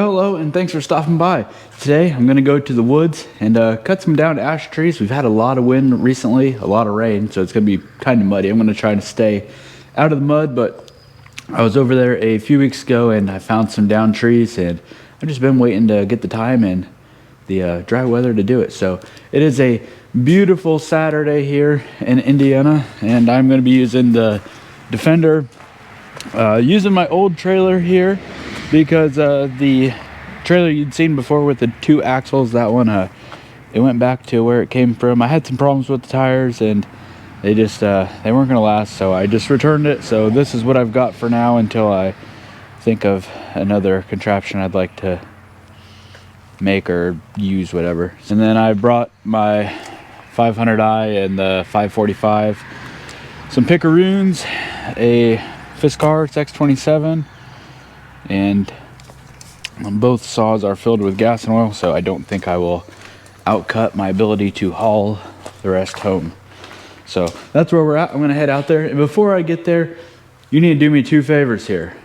Hello and thanks for stopping by. Today I'm going to go to the woods and cut some down ash trees. We've had a lot of wind recently, a lot of rain, so it's going to be kind of muddy. I'm going to try to stay out of the mud, but I was over there a few weeks ago and I found some down trees, and I've just been waiting to get the time and the dry weather to do it. So it is a beautiful Saturday here in Indiana, and I'm going to be using the Defender, using my old trailer here, because the trailer you'd seen before with the two axles, that one, it went back to where it came from. I had some problems with the tires and they just they weren't gonna last, so I just returned it. So this is what I've got for now until I think of another contraption I'd like to make or use, whatever. And then I brought my 500i and the 545, some pickeroons, a Fiskars X27, and both saws are filled with gas and oil, so I don't think I will outcut my ability to haul the rest home. So that's where we're at. I'm gonna head out there, and before I get there, you need to do me two favors here.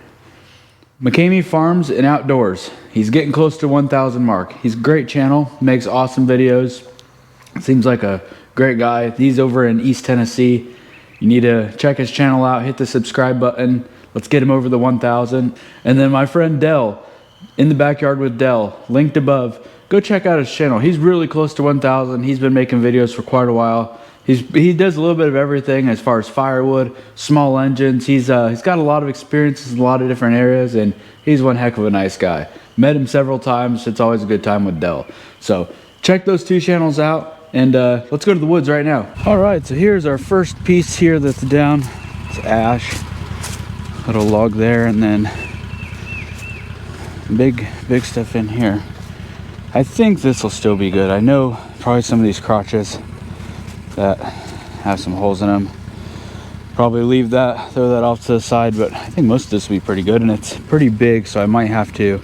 McCamey Farms and Outdoors, he's getting close to 1,000 mark. He's a great channel, makes awesome videos, seems like a great guy. He's over in East Tennessee. You need to check his channel out, hit the subscribe button. Let's get him over the 1,000. And then my friend Dell, In the Backyard with Dell, linked above. Go check out his channel. He's really close to 1,000. He's been making videos for quite a while. He does a little bit of everything as far as firewood, small engines. He's got a lot of experiences in a lot of different areas, and he's one heck of a nice guy. Met him several times. It's always a good time with Dell. So check those two channels out, and let's go to the woods right now. All right, so here's our first piece here that's down. It's ash. Little log there, and then big stuff in here. I think this will still be good. I know probably some of these crotches that have some holes in them, probably leave that, throw that off to the side, but I think most of this will be pretty good, and it's pretty big, so I might have to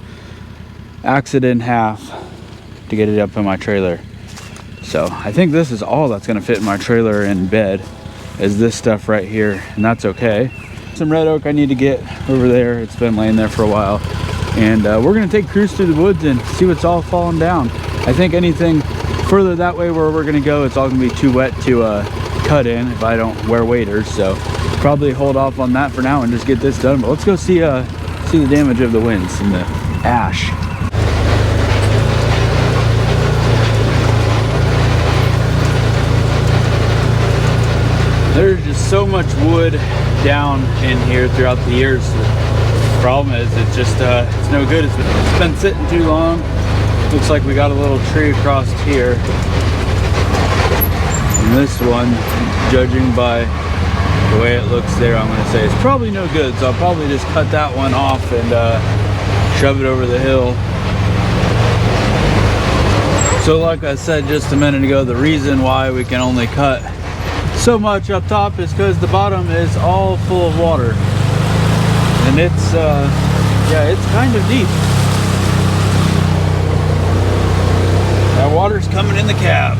axe it in half to get it up in my trailer. So I think this is all that's going to fit in my trailer in bed, is this stuff right here, and that's okay. Some red oak I need to get over there. It's been laying there for a while, and we're gonna take a cruise through the woods and see what's all falling down. I think anything further that way where we're gonna go, it's all gonna be too wet to cut in if I don't wear waders, so probably hold off on that for now and just get this done. But let's go see the damage of the winds and the ash. There's just so much wood down in here throughout the years. The problem is it's just it's no good. It's been sitting too long. Looks like we got a little tree across here, and this one, judging by the way it looks there, I'm gonna say it's probably no good, so I'll probably just cut that one off and shove it over the hill. So like I said just a minute ago, the reason why we can only cut so much up top is because the bottom is all full of water, and it's yeah, it's kind of deep. That water's coming in the cab,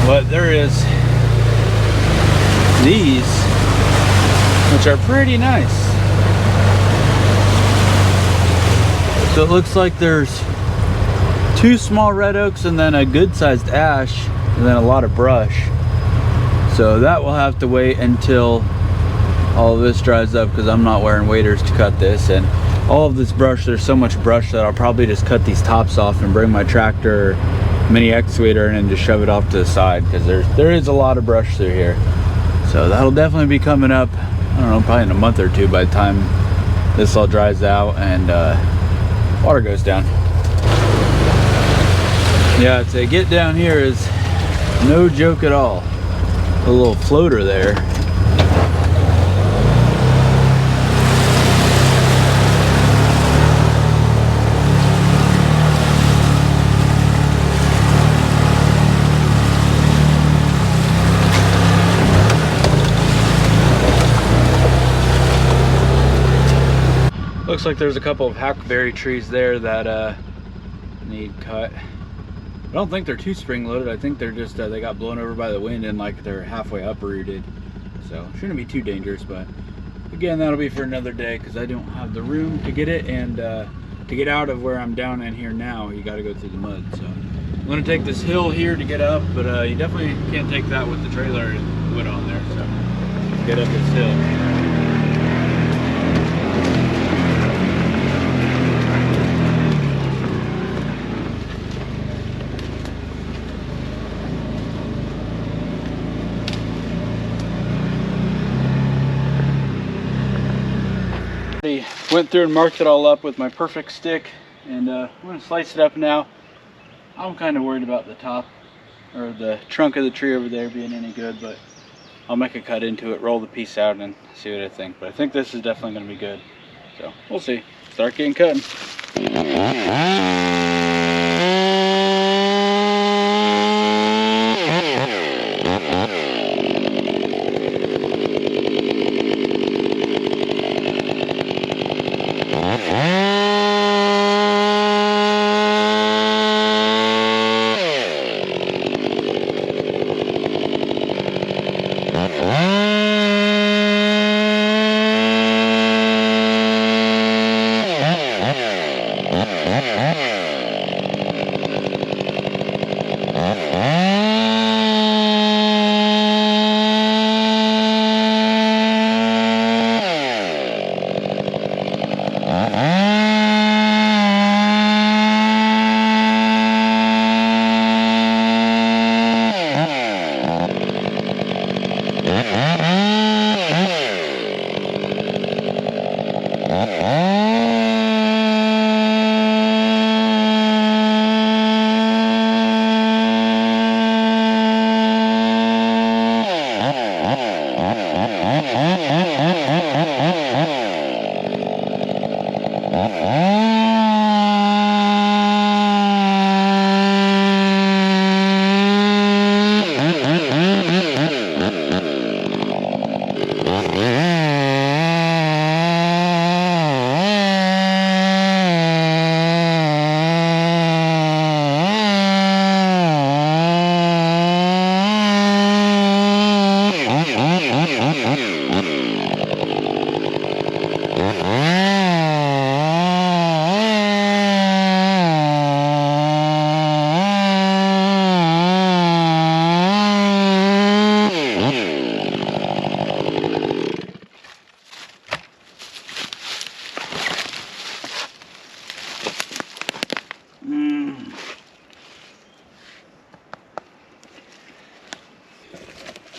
but there is these, which are pretty nice. So it looks like there's two small red oaks and then a good sized ash, and then a lot of brush. So that will have to wait until all of this dries up, because I'm not wearing waders to cut this. And all of this brush, there's so much brush that I'll probably just cut these tops off and bring my tractor or mini excavator in and just shove it off to the side, because there is a lot of brush through here. So that'll definitely be coming up, I don't know, probably in a month or two by the time this all dries out and water goes down. Yeah, to get down here is no joke at all. A little floater there. Looks like there's a couple of hackberry trees there that need cut. I don't think they're too spring loaded. I think they're just they got blown over by the wind and like they're halfway uprooted, so shouldn't be too dangerous. But again, that'll be for another day because I don't have the room to get it, and to get out of where I'm down in here now, you got to go through the mud. So I'm gonna take this hill here to get up, but you definitely can't take that with the trailer and wood on there. So get up this hill. Went through and marked it all up with my perfect stick, and I'm going to slice it up now. I'm kind of worried about the top or the trunk of the tree over there being any good, but I'll make a cut into it, roll the piece out, and see what I think. But I think this is definitely going to be good, so we'll see. Start getting cutting.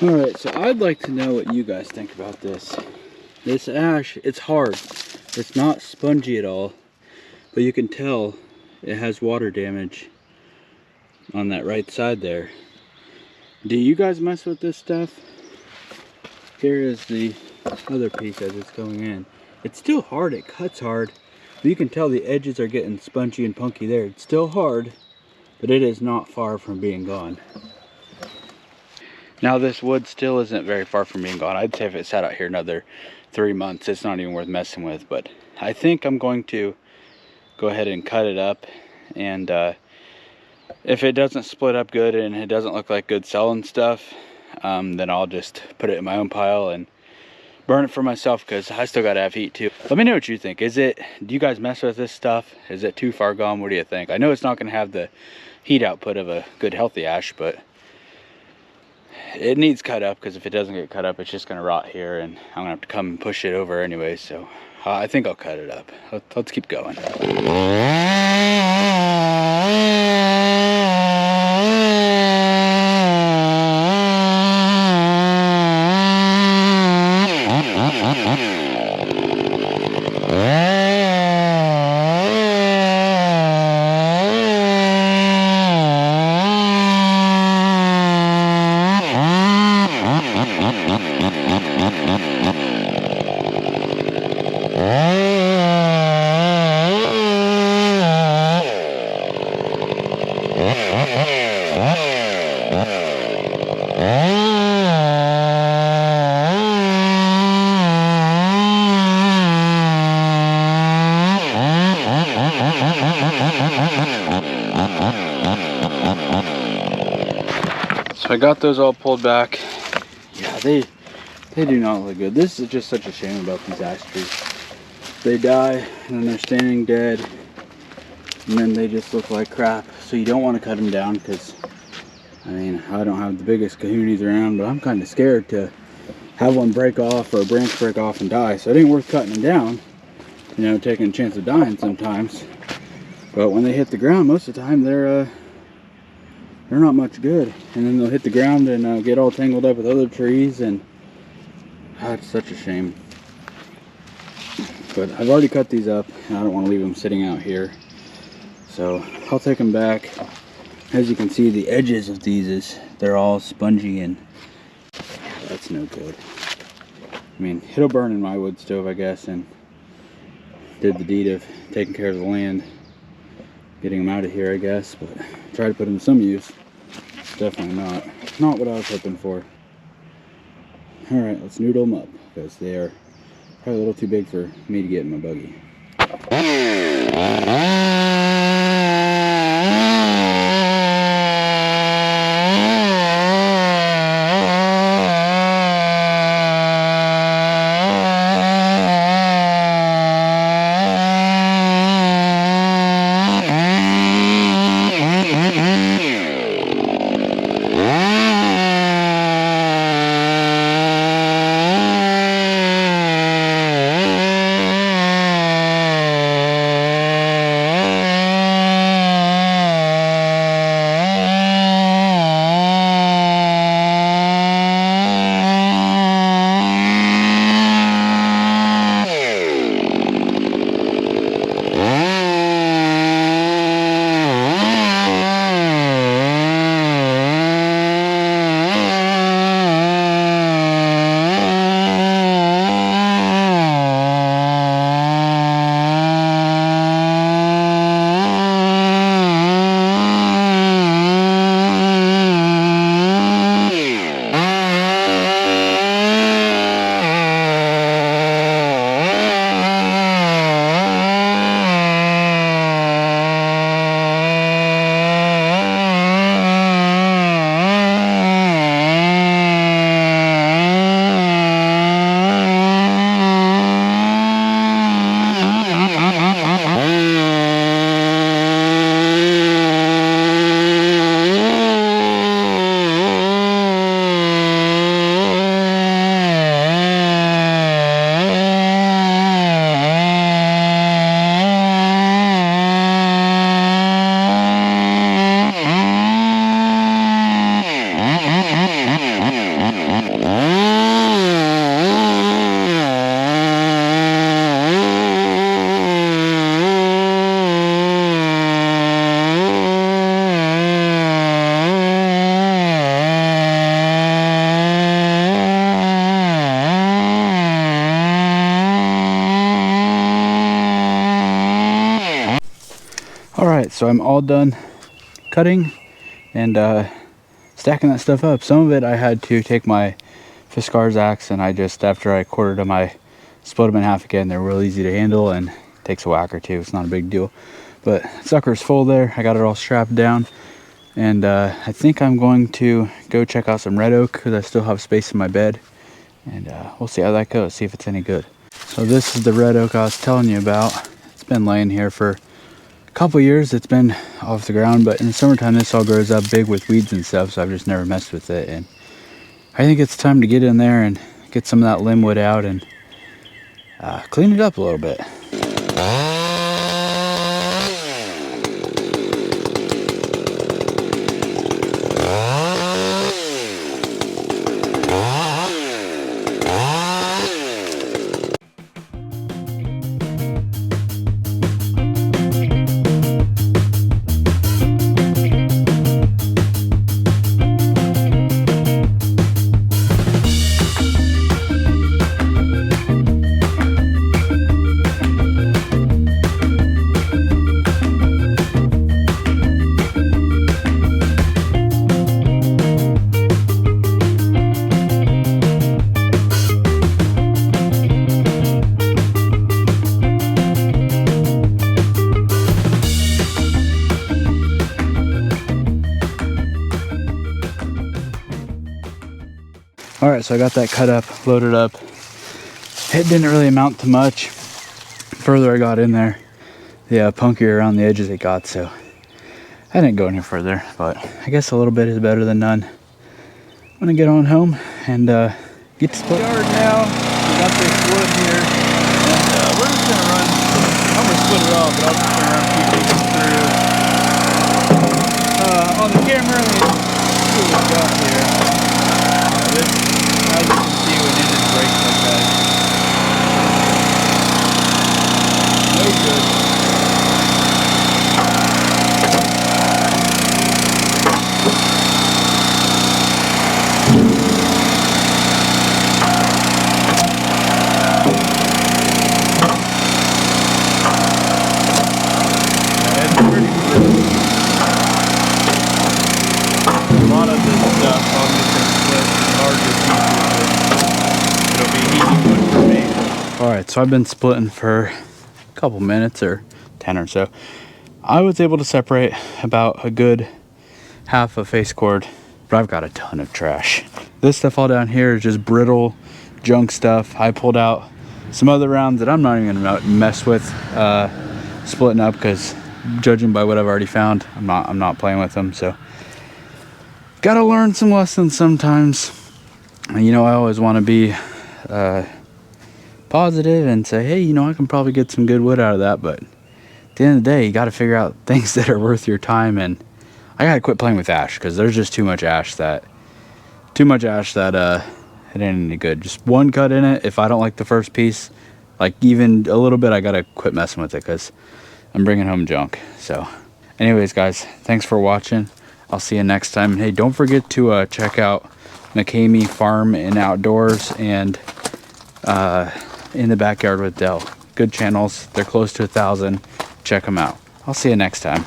Alright, so I'd like to know what you guys think about this. This ash, it's hard. It's not spongy at all, but you can tell it has water damage on that right side there. Do you guys mess with this stuff? Here is the other piece as it's going in. It's still hard, it cuts hard, but you can tell the edges are getting spongy and punky there. It's still hard, but it is not far from being gone. Now this wood still isn't very far from being gone. I'd say if it sat out here another 3 months, it's not even worth messing with. But I think I'm going to go ahead and cut it up. And if it doesn't split up good and it doesn't look like good selling stuff, then I'll just put it in my own pile and burn it for myself, because I still gotta have heat too. Let me know what you think. Do you guys mess with this stuff? Is it too far gone? What do you think? I know it's not gonna have the heat output of a good healthy ash, but it needs cut up, because if it doesn't get cut up, it's just going to rot here, and I'm going to have to come and push it over anyway. So I think I'll cut it up. Let's keep going. So I got those all pulled back. Yeah, They do not look good. This is just such a shame about these ash trees. They die and then they're standing dead and then they just look like crap. So you don't want to cut them down because, I mean, I don't have the biggest kahunas around, but I'm kind of scared to have one break off or a branch break off and die. So it ain't worth cutting them down, you know, taking a chance of dying sometimes. But when they hit the ground, most of the time they're not much good. And then they'll hit the ground and get all tangled up with other trees, and it's such a shame. But I've already cut these up and I don't want to leave them sitting out here. So I'll take them back. As you can see, the edges of these they're all spongy and that's no good. I mean, it'll burn in my wood stove, I guess, and did the deed of taking care of the land, getting them out of here, I guess, but try to put them to some use. Definitely not what I was hoping for. All right, let's noodle them up because they are probably a little too big for me to get in my buggy. Alright, so I'm all done cutting and stacking that stuff up. Some of it I had to take my Fiskars axe and I just, after I quartered them, I split them in half again. They're real easy to handle and it takes a whack or two. It's not a big deal. But sucker's full there. I got it all strapped down. And I think I'm going to go check out some red oak because I still have space in my bed. And we'll see how that goes, see if it's any good. So this is the red oak I was telling you about. It's been laying here for couple years. It's been off the ground, but in the summertime this all grows up big with weeds and stuff, so I've just never messed with it. And I think it's time to get in there and get some of that limbwood out and clean it up a little bit. Alright, so I got that cut up, loaded up. It didn't really amount to much. The further I got in there, the punkier around the edges it got, so I didn't go any further, but I guess a little bit is better than none. I'm gonna get on home and get to split yard now. We got this wood here, and we're just gonna run. I'm gonna split it off, but I'm just gonna run a few pieces through on the camera and see what we got here. This, as you can see, when it just breaks like that, no good. Alright, so I've been splitting for a couple minutes or 10 or so. I was able to separate about a good half a face cord, but I've got a ton of trash. This stuff all down here is just brittle junk stuff. I pulled out some other rounds that I'm not even gonna mess with splitting up, because judging by what I've already found, I'm not playing with them. So gotta learn some lessons sometimes. And, you know, I always want to be positive and say, hey, you know, I can probably get some good wood out of that, but at the end of the day, you got to figure out things that are worth your time. And I gotta quit playing with ash, because there's just too much ash that it ain't any good. Just one cut in it, if I don't like the first piece, like even a little bit, I gotta quit messing with it, because I'm bringing home junk. So anyways, guys, thanks for watching. I'll see you next time. And hey, don't forget to check out McCamey Farm and Outdoors and In the Backyard with Dell. Good channels. They're close to 1,000. Check them out. I'll see you next time.